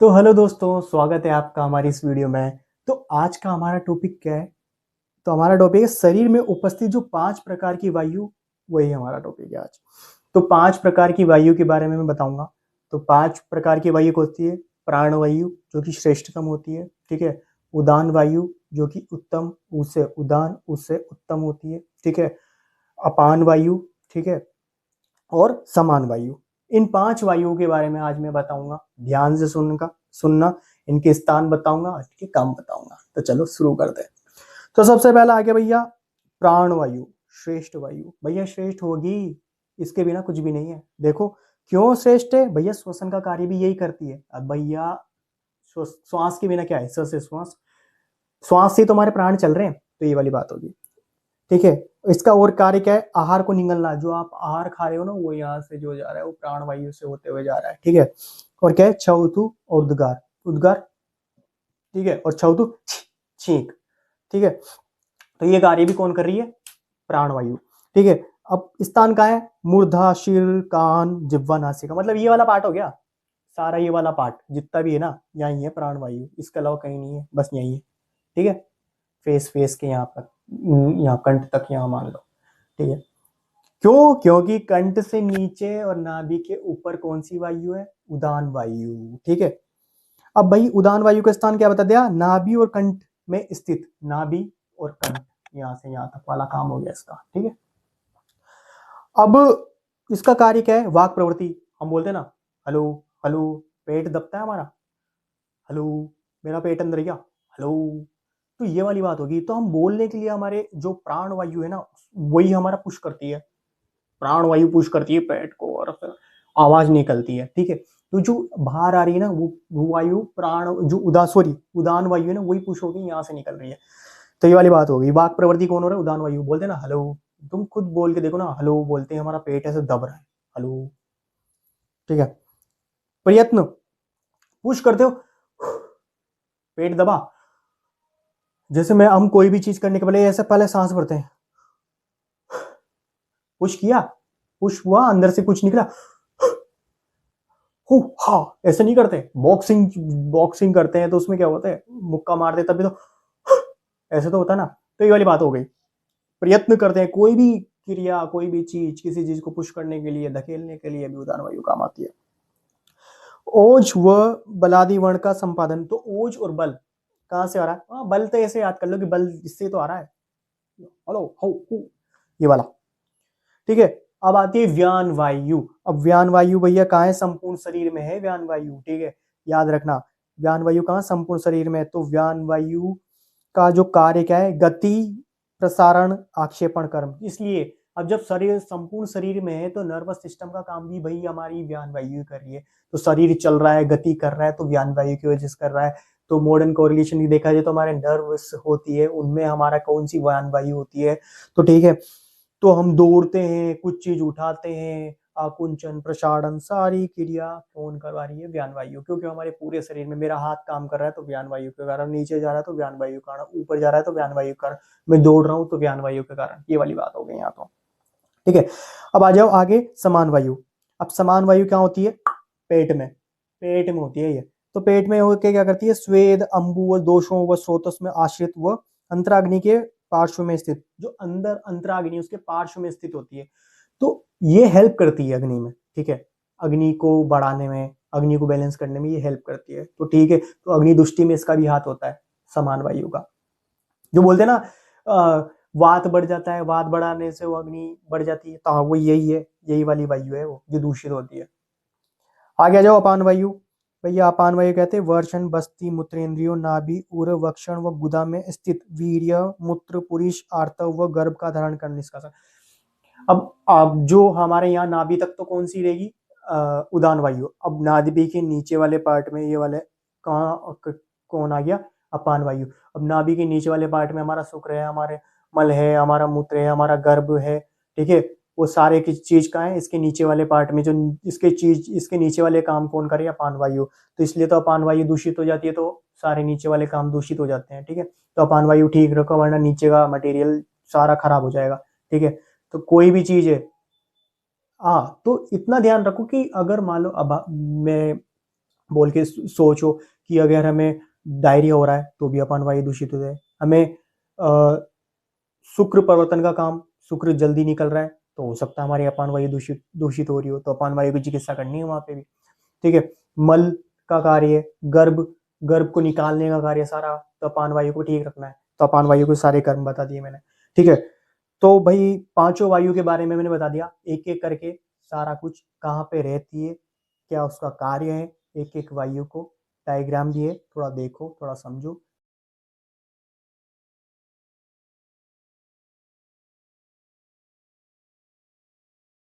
तो हेलो दोस्तों, स्वागत है आपका हमारी इस वीडियो में। तो आज का हमारा टॉपिक क्या है? तो हमारा टॉपिक है शरीर में उपस्थित जो 5 प्रकार की वायु, वही हमारा टॉपिक है आज। तो 5 प्रकार की वायु के बारे में मैं बताऊंगा। तो 5 प्रकार की वायु होती है। प्राण वायु जो कि श्रेष्ठतम होती है, ठीक है। उदान वायु जो कि उत्तम, उससे उदान उससे उत्तम होती है, ठीक है। अपान वायु, ठीक है। और समान वायु। इन 5 वायुओं के बारे में आज मैं बताऊंगा। ध्यान से सुनना। इनके स्थान बताऊंगा, इनके काम बताऊंगा। तो चलो शुरू करते हैं। तो सबसे पहला आ गया भैया, प्राण वायु। श्रेष्ठ वायु भैया, श्रेष्ठ होगी, इसके बिना कुछ भी नहीं है। देखो क्यों श्रेष्ठ है भैया, श्वसन का कार्य भी यही करती है। अब भैया श्वास के बिना क्या है? से श्वास, श्वास से तुम्हारे प्राण चल रहे हैं, तो ये वाली बात होगी, ठीक है। इसका और कार्य क्या है? आहार को निगलना। जो आप आहार खा रहे हो ना, वो यहाँ से जो जा रहा है वो प्राण वायु से होते हुए जा रहा है, ठीक है। और क्या है? छवतु और उद्गार। उद्गार, ठीक है। और छवतु छींक, ठीक है। तो ये कार्य भी कौन कर रही है? प्राण वायु, ठीक है। अब स्थान का है मूर्धा, शील, कान, जिह्वा, नासिका। मतलब ये वाला पार्ट हो गया सारा। ये वाला पार्ट जितना भी है ना, यही है प्राण वायु, इसके अलावा कहीं नहीं है, बस यही है, ठीक है। फेस फेस के यहाँ पर, यहाँ कंठ तक यहाँ मान लो, ठीक है। क्यों? क्योंकि कंठ से नीचे और नाभि के ऊपर कौन सी वायु है? उदान वायु, ठीक है। अब भाई उदान वायु का स्थान क्या बता दिया? नाभि और कंठ में स्थित। नाभि और कंठ, यहां से यहां तक वाला काम हो गया इसका, ठीक है। अब इसका कार्य क्या है? वाक प्रवृत्ति। हम बोलते हैं ना, हेलो हेलो, पेट दबता है हमारा, हेलो, मेरा पेट अंदर गया, हेलो। तो ये वाली बात होगी। तो हम बोलने के लिए हमारे जो प्राण वायु है ना, वही हमारा पुश करती है। प्राण वायु पुश करती है पेट को और फिर आवाज निकलती है, ठीक है। तो जो बाहर आ रही है ना, वो वायु प्राण, जो उदान वायु है ना, वही पुश होगी यहाँ से निकल रही है। तो ये वाली बात हो गई। वाक प्रवृत्ति कौन हो रहा है? उदान वायु। बोलते हैं ना हेलो, तुम खुद बोल के देखो ना, हेलो बोलते हैं, हमारा पेट ऐसे दब रहा है, हेलो, ठीक है। प्रयत्न, पुश करते हो, पेट दबा। जैसे मैं, हम कोई भी चीज करने के पहले ऐसे पहले सांस भरते हैं, पुश किया, पुश हुआ, अंदर से कुछ निकला, हो हाँ, ऐसे नहीं करते। बॉक्सिंग बॉक्सिंग करते हैं तो उसमें क्या होता है? मुक्का मारते तभी तो ऐसे तो होता है ना। तो ये वाली बात हो गई। प्रयत्न करते हैं, कोई भी क्रिया, कोई भी चीज, किसी चीज को पुश करने के लिए, धकेलने के लिए भी उदान वायु काम आती है। ओज व बलादि वर्ण का संपादन। तो ओज और बल कहां से आ रहा है? बल तो ऐसे याद कर लो कि बल इससे तो आ रहा है, हेलो हो, ये वाला, ठीक है। अब आती है व्यान वायु। अब व्यान वायु भैया कहाँ है? संपूर्ण शरीर में है व्यान वायु, ठीक है। याद रखना, व्यान वायु कहाँ? संपूर्ण शरीर में है। तो व्यान वायु का जो कार्य क्या है? गति, प्रसारण, आक्षेपण, कर्म। इसलिए अब जब शरीर संपूर्ण शरीर में है तो नर्वस सिस्टम का काम भी भाई हमारी व्यान वायु कर रही है। तो शरीर चल रहा है, गति कर रहा है, तो व्यान वायु की वजह से कर रहा है। तो मॉडर्न कोरिलेशन देखा जाए तो हमारे नर्व्स होती है, उनमें हमारा कौन सी व्यान वायु होती है? तो ठीक है। तो हम दौड़ते हैं, कुछ चीज उठाते हैं, आकुंचन, प्रसारण, सारी क्रिया कौन करवा रही है? व्यान वायु। क्योंकि हमारे पूरे शरीर में, मेरा हाथ काम कर रहा है तो व्यान वायु के कारण, नीचे जा रहा है तो व्यान वायु के कारण, ऊपर जा रहा है तो व्यान वायु के कारण, मैं दौड़ रहा हूँ तो व्यान वायु के कारण। ये वाली बात हो गई यहाँ तो, ठीक है। अब आ जाओ आगे, समान वायु। अब समान वायु क्या होती है? पेट में, पेट में होती है ये। तो पेट में होकर क्या करती है? स्वेद, अंबु व दोषों व स्रोतस में आश्रित व अंतराग्नि के पार्श्व में स्थित। जो अंदर अंतराग्नि उसके पार्श्व में स्थित होती है, तो ये हेल्प करती है अग्नि में, ठीक है। अग्नि को बढ़ाने में, अग्नि को बैलेंस करने में ये हेल्प करती है, तो ठीक है। तो अग्नि दुष्टि में इसका भी हाथ होता है, समान वायु का। जो बोलते हैं ना, वात बढ़ जाता है, वात बढ़ाने से वो अग्नि बढ़ जाती है, तो हाँ, वो यही है, यही वाली वायु है वो जो दूषित होती है। आगे आ जाओ, अपान वायु। भैया अपान वायु कहते हैं वर्षण, बस्ती, मूत्रेंद्रियों, नाभि, उर, वक्षण व गुदा में स्थित वीर्य, मूत्र, पुरुष, आर्तव व गर्भ का धारण कर निष्कासन। अब जो हमारे यहाँ नाभि तक तो कौन सी रहेगी? उदान वायु। अब नाभि के नीचे वाले पार्ट में, ये वाले कौन आ गया? अपान वायु। अब नाभि के नीचे वाले पार्ट में हमारा शुक्र है, हमारे मल है, हमारा मूत्र है, हमारा गर्भ है, ठीक है। वो सारे की चीज का है इसके नीचे वाले पार्ट में, जो इसके नीचे वाले काम कौन करे? अपान वायु। तो इसलिए तो अपान वायु दूषित हो जाती है, तो सारे नीचे वाले काम दूषित हो जाते हैं, ठीक है। तो अपान वायु ठीक रखो, वरना नीचे का मटेरियल सारा खराब हो जाएगा, ठीक है। तो कोई भी चीज है, हाँ, तो इतना ध्यान रखो कि अगर मान लो अब मैं बोल के सोचो कि अगर हमें डायरिया हो रहा है तो भी अपान वायु दूषित हो जाए, हमें शुक्र परिवर्तन का काम, शुक्र जल्दी निकल रहा है तो हो सकता है हमारी अपान वायु दूषित दूषित हो रही हो, तो अपान वायु की चिकित्सा करनी है वहां पे भी। ठीक है। मल का कार्य, गर्भ गर्भ को निकालने का कार्य सारा, तो अपान वायु को ठीक रखना है, तो अपान वायु को सारे कर्म बता दिए मैंने। ठीक है। तो भाई पांचों वायु के बारे में मैंने बता दिया, एक एक करके सारा कुछ, कहाँ पे रहती है, क्या उसका कार्य है, एक एक वायु को डायग्राम दिए, थोड़ा देखो, थोड़ा समझो।